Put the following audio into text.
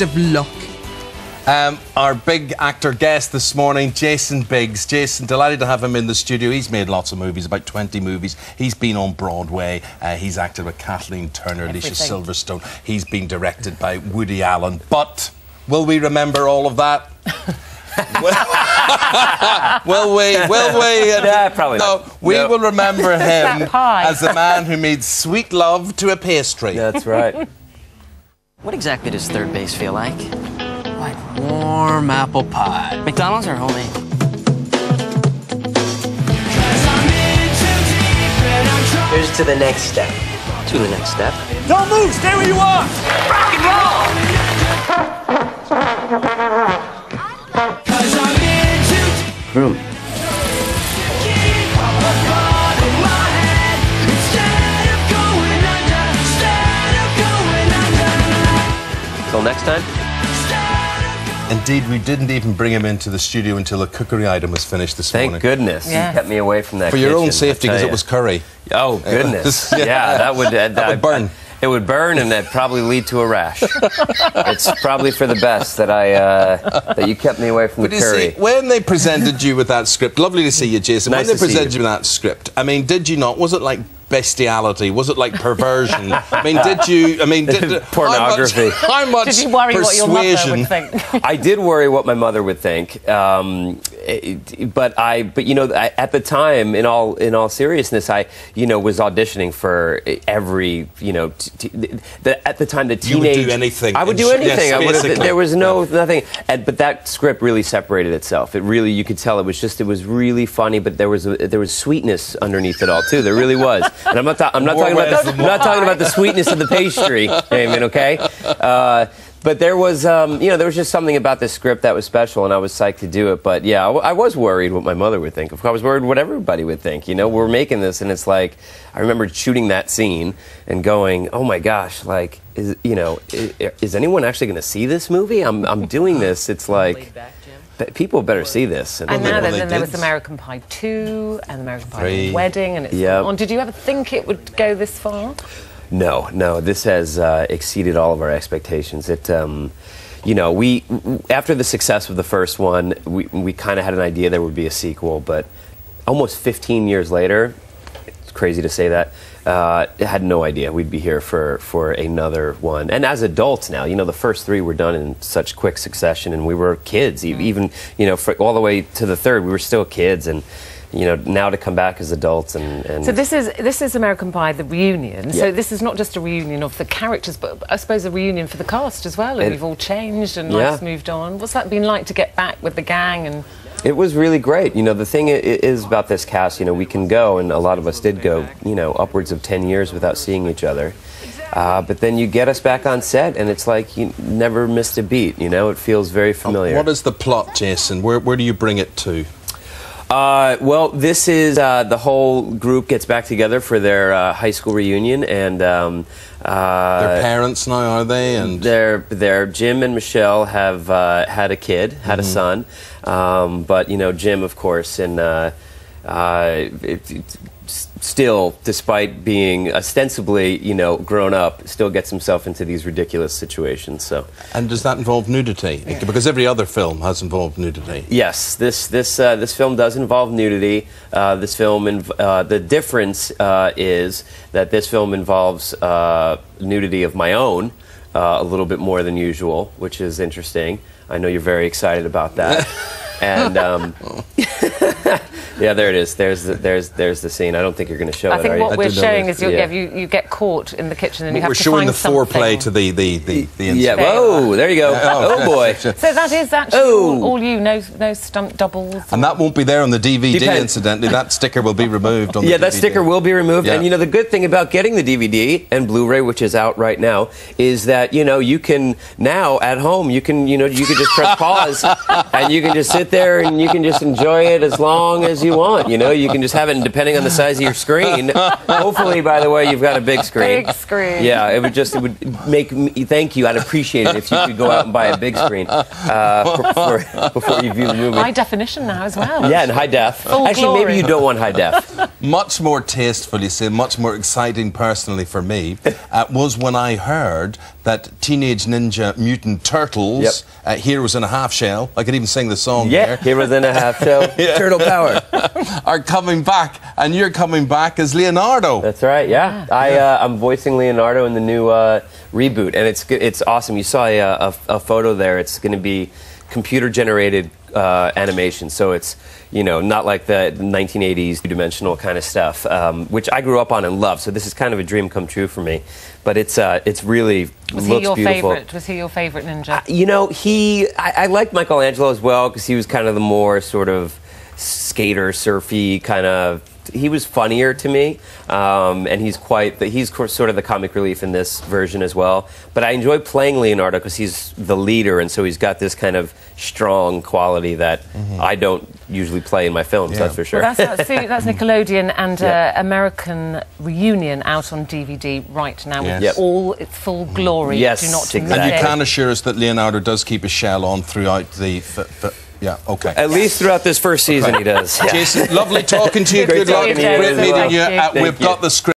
best of luck. Our big actor guest this morning, Jason Biggs. Jason, delighted to have him in the studio. He's made lots of movies, about 20 movies. He's been on Broadway. He's acted with Kathleen Turner, Alicia Silverstone. He's been directed by Woody Allen. But will we remember all of that? Will we? Yeah, probably not. No, we will remember him as the man who made sweet love to a pastry. That's right. What exactly does third base feel like? Like warm apple pie. McDonald's or homemade? Here's to the next step. To the next step. Don't move! Stay where you are! Rock and roll! Room. Till next time. Indeed, we didn't even bring him into the studio until the cookery item was finished this morning. Thank goodness. You kept me away from that For your kitchen, own safety, because it was curry. Oh, goodness. Yeah, that would burn. It would burn, and that'd probably lead to a rash. It's probably for the best that that you kept me away from the curry. See, when they presented you with that script, lovely to see you, Jason. Nice when they to see presented you with that script, I mean, did you not? Was it like bestiality? Was it like perversion? I mean, did you? I mean, pornography. How much did you worry what your mother would think? I did worry what my mother would think, but you know, at the time, in all seriousness, I was auditioning for every at the time the teenage. You would do anything. I would do anything. Yes, there was nothing, but that script really separated itself. It really, you could tell it was really funny, but there was sweetness underneath it all too. There really was. And I'm not talking about the sweetness of the pastry, Damon, okay? But there was, there was just something about this script that was special, and I was psyched to do it. But yeah, I was worried what my mother would think. I was worried what everybody would think. We're making this, and it's like, I remember shooting that scene and going, oh my gosh, like, is anyone actually going to see this movie? I'm doing this. It's like, people better see this. And now then there was American Pie 2 and American Pie Wedding, and it's on. Did you ever think it would go this far? No. This has exceeded all of our expectations. It, we after the success of the first one, we kind of had an idea there would be a sequel, but almost 15 years later, it's crazy to say that. I had no idea we'd be here for another one. And as adults now, the first three were done in such quick succession, and we were kids. Even all the way to the third, we were still kids, and now to come back as adults and So this is American Pie, the reunion. Yeah. So this is not just a reunion of the characters, but I suppose a reunion for the cast as well. And we've all changed and life's moved on. What's that been like to get back with the gang? And it was really great. The thing is about this cast, we can go, and a lot of us did go, upwards of 10 years without seeing each other. But then you get us back on set, and it's like you never missed a beat, It feels very familiar. What is the plot, Jason? Where do you bring it to? Well, this is the whole group gets back together for their high school reunion, and their parents now, are they? And their Jim and Michelle have had a kid, had a son, but Jim, of course, and still, despite being ostensibly, grown up, still gets himself into these ridiculous situations. So. And does that involve nudity? Yeah. Because every other film has involved nudity. Yes, this film does involve nudity. This film, the difference is that this film involves nudity of my own, a little bit more than usual, which is interesting. I know you're very excited about that. And yeah, there it is. There's the scene. I don't think you're going to show it. I think what we're showing is you get caught in the kitchen and you have to find something. We're showing the foreplay to the yeah. Whoa, there you go. Oh boy. So that is actually all you. No stunt doubles. And that won't be there on the DVD. Incidentally, that sticker will be removed on the DVD. Yeah, that sticker will be removed. Yeah. And the good thing about getting the DVD and Blu-ray, which is out right now, is that you can now at home you can just press pause and you can just sit there and you can just enjoy it as long as you want. You can just have it, and depending on the size of your screen. Hopefully, by the way, you've got a big screen. Big screen. Yeah, it would make me. Thank you. I'd appreciate it if you could go out and buy a big screen before you view the movie. High definition now as well. Yeah, and high def. Actually, maybe you don't want high def. Much more tasteful, you see, much more exciting personally for me, was when I heard that that Teenage Ninja Mutant Turtles, Heroes in a Half Shell, I could even sing the song there. Heroes in a Half Shell, Turtle Power, are coming back, and you're coming back as Leonardo. That's right, yeah. I'm voicing Leonardo in the new reboot, and it's awesome. You saw a photo there. It's going to be computer-generated animation, so it's, you know, not like the 1980s two-dimensional kind of stuff, which I grew up on and loved. So this is kind of a dream come true for me. But it's really looks beautiful. Was he your favourite ninja? You know, I liked Michelangelo as well because he was kind of the more sort of skater, surfy kind of. He was funnier to me, and he's sort of the comic relief in this version as well. But I enjoy playing Leonardo because he's the leader, and so he's got this kind of strong quality that I don't usually play in my films. That's for sure. Well, that's Nickelodeon and American Reunion out on DVD right now with all its full glory. Yes, do not exactly. And you can assure us that Leonardo does keep a shell on throughout the. Yeah, okay. At least throughout this first season, he does. Jason, lovely talking to you. Good luck. Great meeting you. We've got the script.